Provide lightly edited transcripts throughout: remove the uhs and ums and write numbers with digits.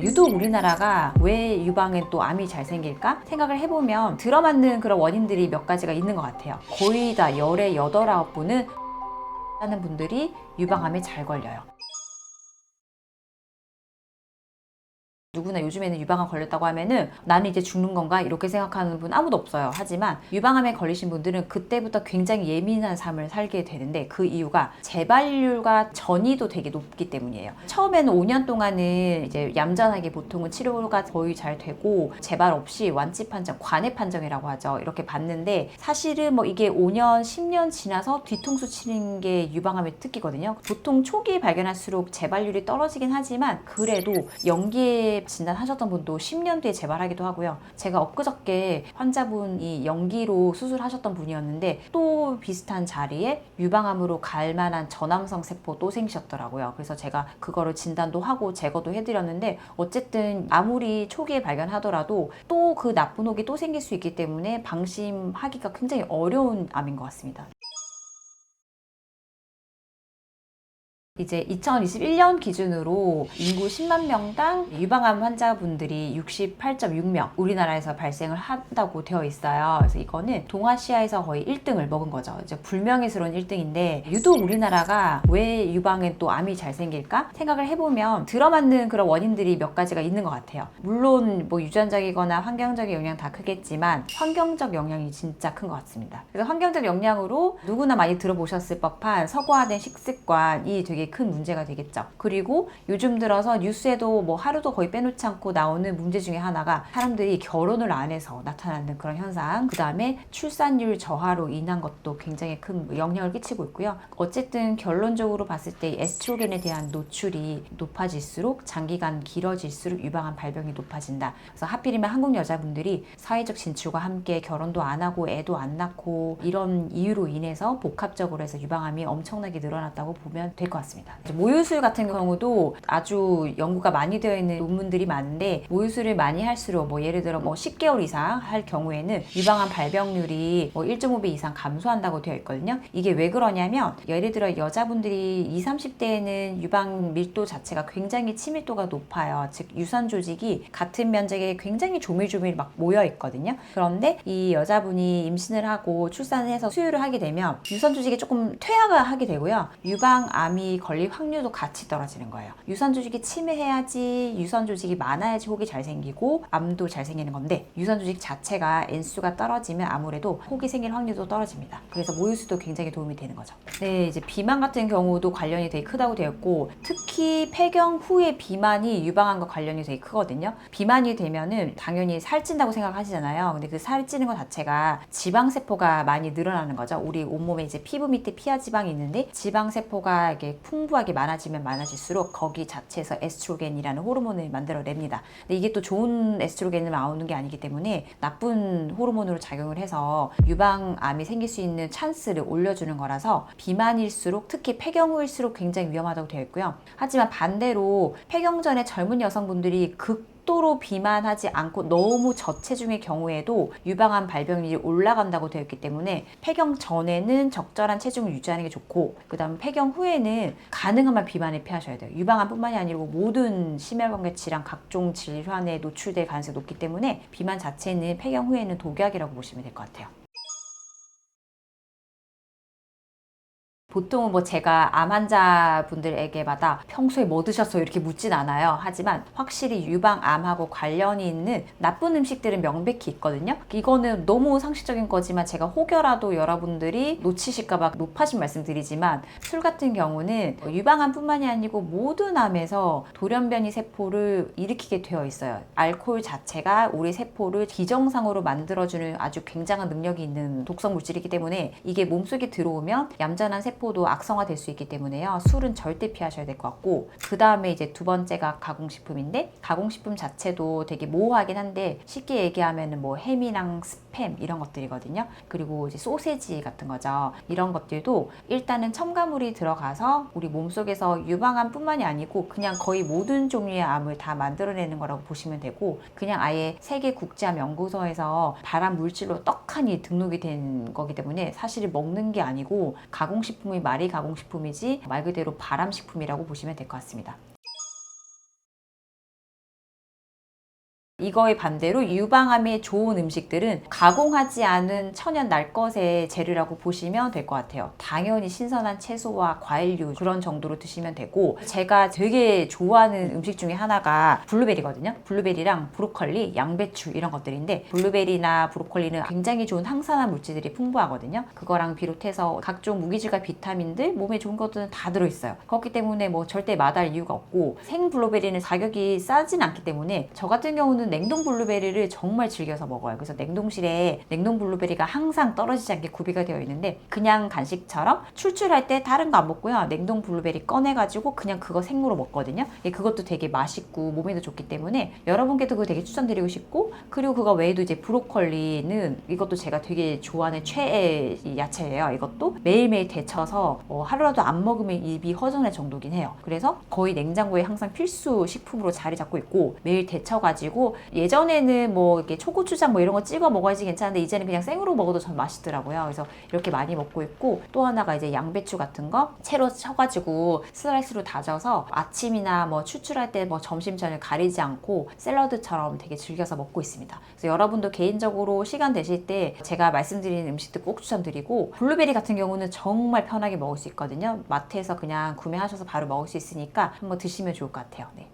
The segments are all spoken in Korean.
유독 우리나라가 왜 유방엔 또 암이 잘 생길까 생각을 해보면 들어맞는 그런 원인들이 몇 가지가 있는 것 같아요. 거의 다 열의 8, 9분은 하는 분들이 유방암에 잘 걸려요. 누구나 요즘에는 유방암 걸렸다고 하면은 나는 이제 죽는 건가 이렇게 생각하는 분 아무도 없어요. 하지만 유방암에 걸리신 분들은 그때부터 굉장히 예민한 삶을 살게 되는데, 그 이유가 재발률과 전이도 되게 높기 때문이에요. 처음에는 5년 동안은 이제 얌전하게 보통은 치료가 거의 잘 되고 재발 없이 완치 판정, 관해 판정이라고 하죠. 이렇게 봤는데 사실은 뭐 이게 5년, 10년 지나서 뒤통수 치는 게 유방암의 특기거든요. 보통 초기에 발견할수록 재발률이 떨어지긴 하지만 그래도 연기에 진단하셨던 분도 10년 뒤에 재발하기도 하고요. 제가 엊그저께 환자분이 연기로 수술하셨던 분이었는데 또 비슷한 자리에 유방암으로 갈 만한 전암성 세포 또 생기셨더라고요. 그래서 제가 그거를 진단도 하고 제거도 해드렸는데, 어쨌든 아무리 초기에 발견하더라도 또 그 나쁜 혹이 또 생길 수 있기 때문에 방심하기가 굉장히 어려운 암인 것 같습니다. 이제 2021년 기준으로 인구 10만 명당 유방암 환자분들이 68.6명 우리나라에서 발생을 한다고 되어 있어요. 그래서 이거는 동아시아에서 거의 1등을 먹은 거죠. 이제 불명예스러운 1등인데, 유독 우리나라가 왜 유방에 또 암이 잘 생길까 생각을 해보면 들어맞는 그런 원인들이 몇 가지가 있는 것 같아요. 물론 뭐 유전적이거나 환경적인 영향 다 크겠지만 환경적 영향이 진짜 큰 것 같습니다. 그래서 환경적 영향으로 누구나 많이 들어보셨을 법한 서구화된 식습관이 되게 큰 문제가 되겠죠. 그리고 요즘 들어서 뉴스에도 뭐 하루도 거의 빼놓지 않고 나오는 문제 중에 하나가 사람들이 결혼을 안 해서 나타나는 그런 현상, 그 다음에 출산율 저하로 인한 것도 굉장히 큰 영향을 끼치고 있고요. 어쨌든 결론적으로 봤을 때 에스트로겐에 대한 노출이 높아질수록 장기간 길어질수록 유방암 발병이 높아진다. 그래서 하필이면 한국 여자분들이 사회적 진출과 함께 결혼도 안 하고 애도 안 낳고 이런 이유로 인해서 복합적으로 해서 유방암이 엄청나게 늘어났다고 보면 될 것 같습니다. 모유수유 같은 경우도 아주 연구가 많이 되어 있는 논문들이 많은데, 모유수유를 많이 할수록 뭐 예를 들어 뭐 10개월 이상 할 경우에는 유방암 발병률이 뭐 1.5배 이상 감소한다고 되어 있거든요. 이게 왜 그러냐면, 예를 들어 여자분들이 20, 30대에는 유방 밀도 자체가 굉장히 치밀도가 높아요. 즉 유선 조직이 같은 면적에 굉장히 조밀조밀 막 모여 있거든요. 그런데 이 여자분이 임신을 하고 출산을 해서 수유를 하게 되면 유선 조직이 조금 퇴화가 하게 되고요. 유방암이 걸릴 확률도 같이 떨어지는 거예요. 유선 조직이 침해해야지, 유선 조직이 많아야지 혹이 잘 생기고 암도 잘 생기는 건데, 유선 조직 자체가 N수가 떨어지면 아무래도 혹이 생길 확률도 떨어집니다. 그래서 모유수도 굉장히 도움이 되는 거죠. 네, 이제 비만 같은 경우도 관련이 되게 크다고 되었고, 특히 폐경 후의 비만이 유방암과 관련이 되게 크거든요. 비만이 되면은 당연히 살찐다고 생각하시잖아요. 근데 그 살찌는 것 자체가 지방세포가 많이 늘어나는 거죠. 우리 온몸에 이제 피부 밑에 피하 지방이 있는데, 지방세포가 이렇게 풍부하게 많아지면 많아질수록 거기 자체에서 에스트로겐이라는 호르몬을 만들어냅니다. 근데 이게 또 좋은 에스트로겐을 나오는 게 아니기 때문에 나쁜 호르몬으로 작용을 해서 유방암이 생길 수 있는 찬스를 올려주는 거라서 비만일수록, 특히 폐경 후일수록 굉장히 위험하다고 되어 있고요. 하지만 반대로 폐경 전에 젊은 여성분들이 극도로 비만하지 않고 너무 저체중의 경우에도 유방암 발병률이 올라간다고 되어 있기 때문에 폐경 전에는 적절한 체중을 유지하는 게 좋고, 그 다음 폐경 후에는 가능한 한 비만을 피하셔야 돼요. 유방암뿐만이 아니고 모든 심혈관계 질환, 각종 질환에 노출될 가능성이 높기 때문에 비만 자체는 폐경 후에는 독약이라고 보시면 될 것 같아요. 보통은 뭐 제가 암 환자분들에게마다 평소에 뭐 드셨어요? 이렇게 묻진 않아요. 하지만 확실히 유방암하고 관련이 있는 나쁜 음식들은 명백히 있거든요. 이거는 너무 상식적인 거지만 제가 혹여라도 여러분들이 놓치실까봐 높아진 말씀드리지만, 술 같은 경우는 유방암뿐만이 아니고 모든 암에서 돌연변이 세포를 일으키게 되어 있어요. 알코올 자체가 우리 세포를 기정상으로 만들어주는 아주 굉장한 능력이 있는 독성 물질이기 때문에 이게 몸속에 들어오면 얌전한 세포도 악성화될 수 있기 때문에요. 술은 절대 피하셔야 될 것 같고, 그 다음에 이제 두 번째가 가공식품인데, 가공식품 자체도 되게 모호하긴 한데 쉽게 얘기하면은 뭐 햄이랑 스팸 이런 것들이거든요. 그리고 이제 소세지 같은 거죠. 이런 것들도 일단은 첨가물이 들어가서 우리 몸속에서 유방암뿐만이 아니고 그냥 거의 모든 종류의 암을 다 만들어내는 거라고 보시면 되고, 그냥 아예 세계 국제암 연구소에서 발암 물질로 떡하니 등록이 된 거기 때문에 사실 먹는 게 아니고 가공식품이 말이 가공식품이지 말 그대로 발암식품이라고 보시면 될 것 같습니다. 이거의 반대로 유방암에 좋은 음식들은 가공하지 않은 천연 날것의 재료라고 보시면 될 것 같아요. 당연히 신선한 채소와 과일류 그런 정도로 드시면 되고, 제가 되게 좋아하는 음식 중에 하나가 블루베리거든요. 블루베리랑 브로콜리, 양배추 이런 것들인데, 블루베리나 브로콜리는 굉장히 좋은 항산화 물질들이 풍부하거든요. 그거랑 비롯해서 각종 무기질과 비타민들, 몸에 좋은 것들은 다 들어있어요. 그렇기 때문에 뭐 절대 마다할 이유가 없고, 생 블루베리는 가격이 싸진 않기 때문에 저 같은 경우는 냉동 블루베리를 정말 즐겨서 먹어요. 그래서 냉동실에 냉동 블루베리가 항상 떨어지지 않게 구비가 되어 있는데, 그냥 간식처럼 출출할 때 다른 거 안 먹고요, 냉동 블루베리 꺼내가지고 그냥 그거 생으로 먹거든요. 그것도 되게 맛있고 몸에도 좋기 때문에 여러분께도 그거 되게 추천드리고 싶고, 그리고 그거 외에도 이제 브로콜리는 이것도 제가 되게 좋아하는 최애 야채예요. 이것도 매일매일 데쳐서 하루라도 안 먹으면 입이 허전할 정도긴 해요. 그래서 거의 냉장고에 항상 필수 식품으로 자리 잡고 있고, 매일 데쳐가지고, 예전에는 뭐 이렇게 초고추장 뭐 이런 거 찍어 먹어야지 괜찮은데, 이제는 그냥 생으로 먹어도 전 맛있더라고요. 그래서 이렇게 많이 먹고 있고, 또 하나가 이제 양배추 같은 거 채로 쳐가지고 슬라이스로 다져서 아침이나 뭐 출출할 때 뭐 점심 저녁 가리지 않고 샐러드처럼 되게 즐겨서 먹고 있습니다. 그래서 여러분도 개인적으로 시간 되실 때 제가 말씀드리는 음식들 꼭 추천드리고, 블루베리 같은 경우는 정말 편하게 먹을 수 있거든요. 마트에서 그냥 구매하셔서 바로 먹을 수 있으니까 한번 드시면 좋을 것 같아요. 네.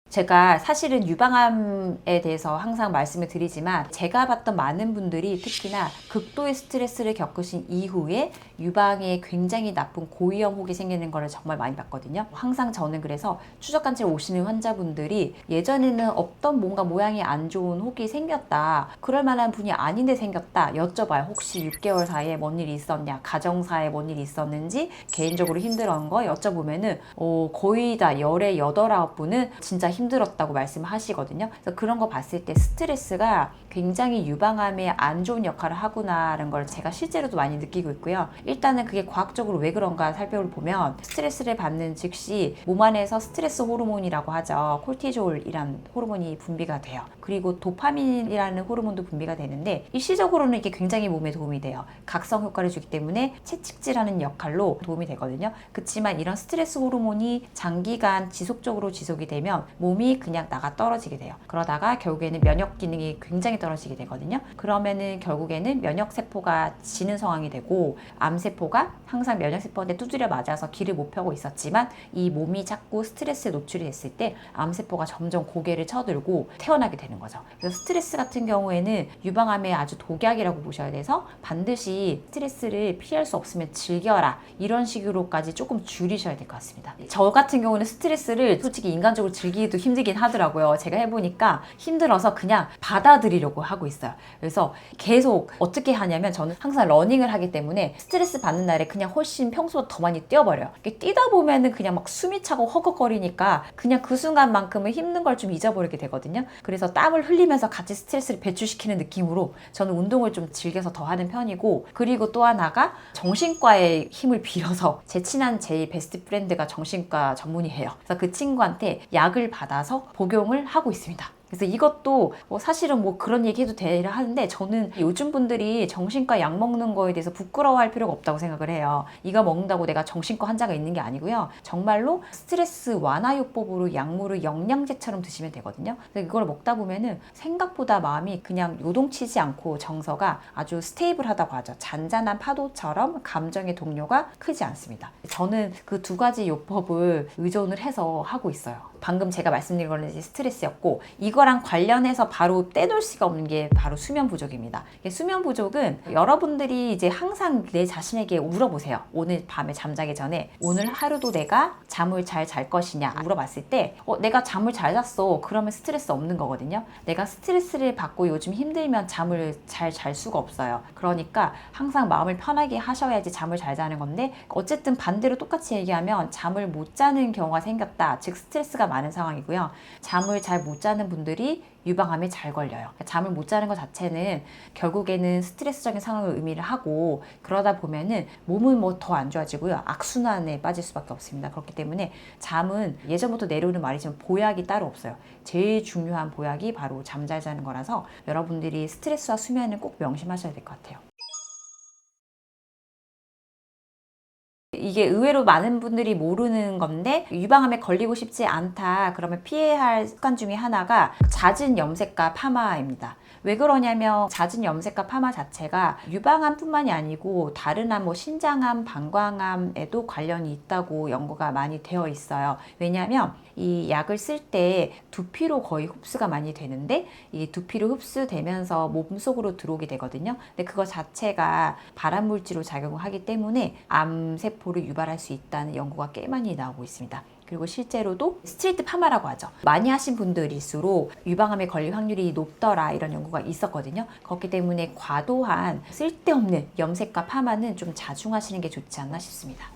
제가 사실은 유방암에 대해서 항상 말씀을 드리지만, 제가 봤던 많은 분들이 특히나 극도의 스트레스를 겪으신 이후에 유방에 굉장히 나쁜 고위험 혹이 생기는 거를 정말 많이 봤거든요. 항상 저는 그래서 추적관찰 오시는 환자분들이 예전에는 없던 뭔가 모양이 안 좋은 혹이 생겼다, 그럴 만한 분이 아닌데 생겼다 여쭤봐요. 혹시 6개월 사이에 뭔 일이 있었냐, 가정사에 뭔 일이 있었는지, 개인적으로 힘들었던 거 여쭤보면은 거의 다 열의 8, 9분은 진짜 힘들었다고 말씀하시거든요. 그래서 그런 거 봤을 때 스트레스가 굉장히 유방암에 안 좋은 역할을 하구나라는 걸 제가 실제로도 많이 느끼고 있고요. 일단은 그게 과학적으로 왜 그런가 살펴보면, 스트레스를 받는 즉시 몸 안에서 스트레스 호르몬이라고 하죠. 콜티졸이란 호르몬이 분비가 돼요. 그리고 도파민이라는 호르몬도 분비가 되는데, 일시적으로는 이게 굉장히 몸에 도움이 돼요. 각성 효과를 주기 때문에 채찍질하는 역할로 도움이 되거든요. 그렇지만 이런 스트레스 호르몬이 장기간 지속적으로 지속이 되면 몸이 그냥 나가 떨어지게 돼요. 그러다가 결국에는 면역 기능이 굉장히 떨어지게 되거든요. 그러면은 결국에는 면역세포가 지는 상황이 되고, 암세포가 항상 면역세포한테 두드려 맞아서 기를 못 펴고 있었지만, 이 몸이 자꾸 스트레스에 노출이 됐을 때 암세포가 점점 고개를 쳐들고 태어나게 되는 거죠. 그래서 스트레스 같은 경우에는 유방암의 아주 독약이라고 보셔야 돼서, 반드시 스트레스를 피할 수 없으면 즐겨라, 이런 식으로까지 조금 줄이셔야 될 것 같습니다. 저 같은 경우는 스트레스를 솔직히 인간적으로 즐기기도 힘들긴 하더라고요. 제가 해보니까 힘들어서 그냥 받아들이려고 하고 있어요. 그래서 계속 어떻게 하냐면, 저는 항상 러닝을 하기 때문에 스트레스 받는 날에 그냥 훨씬 평소보다 더 많이 뛰어버려요. 뛰다 보면은 그냥 막 숨이 차고 허걱거리니까 그냥 그 순간만큼은 힘든 걸 좀 잊어버리게 되거든요. 그래서 땀을 흘리면서 같이 스트레스를 배출시키는 느낌으로 저는 운동을 좀 즐겨서 더 하는 편이고, 그리고 또 하나가 정신과의 힘을 빌어서, 제 친한 제일 베스트 프렌드가 정신과 전문의예요. 그래서 그 친구한테 약을 받아서 복용을 하고 있습니다. 그래서 이것도 사실은 뭐 그런 얘기 해도 되라 하는데, 저는 요즘 분들이 정신과 약 먹는 거에 대해서 부끄러워할 필요가 없다고 생각을 해요. 이거 먹는다고 내가 정신과 환자가 있는 게 아니고요. 정말로 스트레스 완화요법으로 약물을 영양제처럼 드시면 되거든요. 그래서 이걸 먹다 보면은 생각보다 마음이 그냥 요동치지 않고 정서가 아주 스테이블하다고 하죠. 잔잔한 파도처럼 감정의 동요가 크지 않습니다. 저는 그 두 가지 요법을 의존을 해서 하고 있어요. 방금 제가 말씀드린 거는 이제 스트레스였고, 이거랑 관련해서 바로 떼놓을 수가 없는 게 바로 수면 부족입니다. 수면 부족은 여러분들이 이제 항상 내 자신에게 물어보세요. 오늘 밤에 잠자기 전에 오늘 하루도 내가 잠을 잘 잘 것이냐 물어봤을 때, 내가 잠을 잘 잤어, 그러면 스트레스 없는 거거든요. 내가 스트레스를 받고 요즘 힘들면 잠을 잘 잘 수가 없어요. 그러니까 항상 마음을 편하게 하셔야지 잠을 잘 자는 건데, 어쨌든 반대로 똑같이 얘기하면 잠을 못 자는 경우가 생겼다, 즉 스트레스가 많은 상황이고요. 잠을 잘 못 자는 분들이 유방암에 잘 걸려요. 잠을 못 자는 것 자체는 결국에는 스트레스적인 상황을 의미를 하고, 그러다 보면은 몸은 뭐 더 안 좋아지고요, 악순환에 빠질 수밖에 없습니다. 그렇기 때문에 잠은 예전부터 내려오는 말이지만 보약이 따로 없어요. 제일 중요한 보약이 바로 잠 잘 자는 거라서 여러분들이 스트레스와 수면을 꼭 명심하셔야 될 것 같아요. 이게 의외로 많은 분들이 모르는 건데 유방암에 걸리고 싶지 않다 그러면 피해야 할 습관 중에 하나가 잦은 염색과 파마입니다. 왜 그러냐면 잦은 염색과 파마 자체가 유방암뿐만이 아니고 다른 암, 뭐 신장암, 방광암에도 관련이 있다고 연구가 많이 되어 있어요. 왜냐하면 이 약을 쓸 때 두피로 거의 흡수가 많이 되는데 이 두피로 흡수되면서 몸속으로 들어오게 되거든요. 근데 그거 자체가 발암물질로 작용을 하기 때문에 암세포를 유발할 수 있다는 연구가 꽤 많이 나오고 있습니다. 그리고 실제로도 스트레이트 파마라고 하죠. 많이 하신 분들일수록 유방암에 걸릴 확률이 높더라 이런 연구가 있었거든요. 그렇기 때문에 과도한 쓸데없는 염색과 파마는 좀 자중하시는 게 좋지 않나 싶습니다.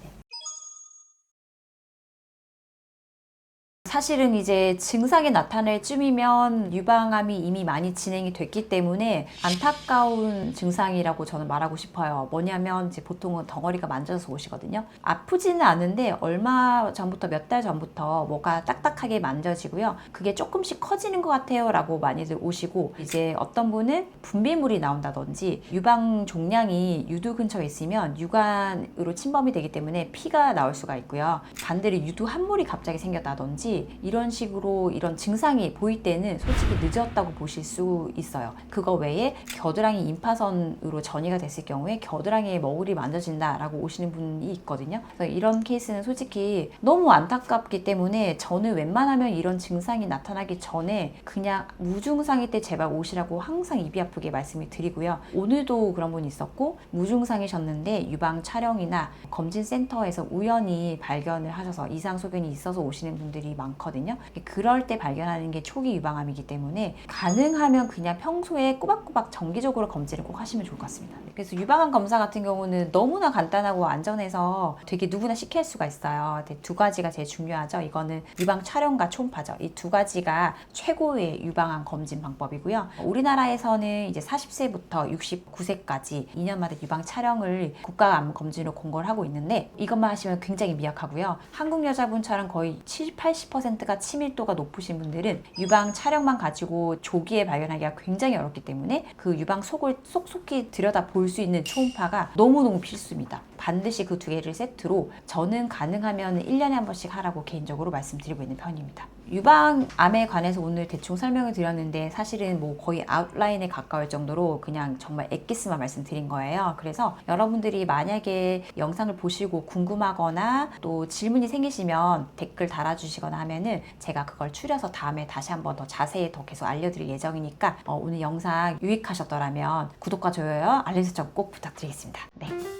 사실은 이제 증상이 나타날 쯤이면 유방암이 이미 많이 진행이 됐기 때문에 안타까운 증상이라고 저는 말하고 싶어요. 뭐냐면 이제 보통은 덩어리가 만져서 오시거든요. 아프지는 않은데 얼마 전부터 몇 달 전부터 뭐가 딱딱하게 만져지고요. 그게 조금씩 커지는 것 같아요 라고 많이들 오시고 이제 어떤 분은 분비물이 나온다든지 유방 종양이 유두 근처에 있으면 유관으로 침범이 되기 때문에 피가 나올 수가 있고요. 반대로 유두 함몰이 갑자기 생겼다든지 이런 식으로 이런 증상이 보일 때는 솔직히 늦었다고 보실 수 있어요. 그거 외에 겨드랑이 임파선으로 전이가 됐을 경우에 겨드랑이에 머글이 만져진다라고 오시는 분이 있거든요. 그래서 이런 케이스는 솔직히 너무 안타깝기 때문에 저는 웬만하면 이런 증상이 나타나기 전에 그냥 무증상일 때 제발 오시라고 항상 입이 아프게 말씀을 드리고요. 오늘도 그런 분이 있었고 무증상이셨는데 유방 촬영이나 검진센터에서 우연히 발견을 하셔서 이상 소견이 있어서 오시는 분들이 많거든요. 그럴 때 발견하는 게 초기 유방암이기 때문에 가능하면 그냥 평소에 꼬박꼬박 정기적으로 검진을 꼭 하시면 좋을 것 같습니다. 그래서 유방암 검사 같은 경우는 너무나 간단하고 안전해서 되게 누구나 쉽게 할 수가 있어요. 두 가지가 제일 중요하죠. 이거는 유방 촬영과 초음파죠. 이 두 가지가 최고의 유방암 검진 방법이고요. 우리나라에서는 이제 40세부터 69세까지 2년마다 유방 촬영을 국가암 검진으로 공고를 하고 있는데 이것만 하시면 굉장히 미약하고요. 한국 여자분처럼 거의 70, 80%가 치밀도가 높으신 분들은 유방 촬영만 가지고 조기에 발견하기가 굉장히 어렵기 때문에 그 유방 속을 쏙쏙히 들여다 볼 수 있는 초음파가 너무너무 필수입니다. 반드시 그 두 개를 세트로 저는 가능하면 1년에 한 번씩 하라고 개인적으로 말씀드리고 있는 편입니다. 유방암에 관해서 오늘 대충 설명을 드렸는데 사실은 뭐 거의 아웃라인에 가까울 정도로 그냥 정말 엑기스만 말씀드린 거예요. 그래서 여러분들이 만약에 영상을 보시고 궁금하거나 또 질문이 생기시면 댓글 달아주시거나 하면은 제가 그걸 추려서 다음에 다시 한번 더 자세히 더 계속 알려드릴 예정이니까 오늘 영상 유익하셨더라면 구독과 좋아요, 알림 설정 꼭 부탁드리겠습니다. 네.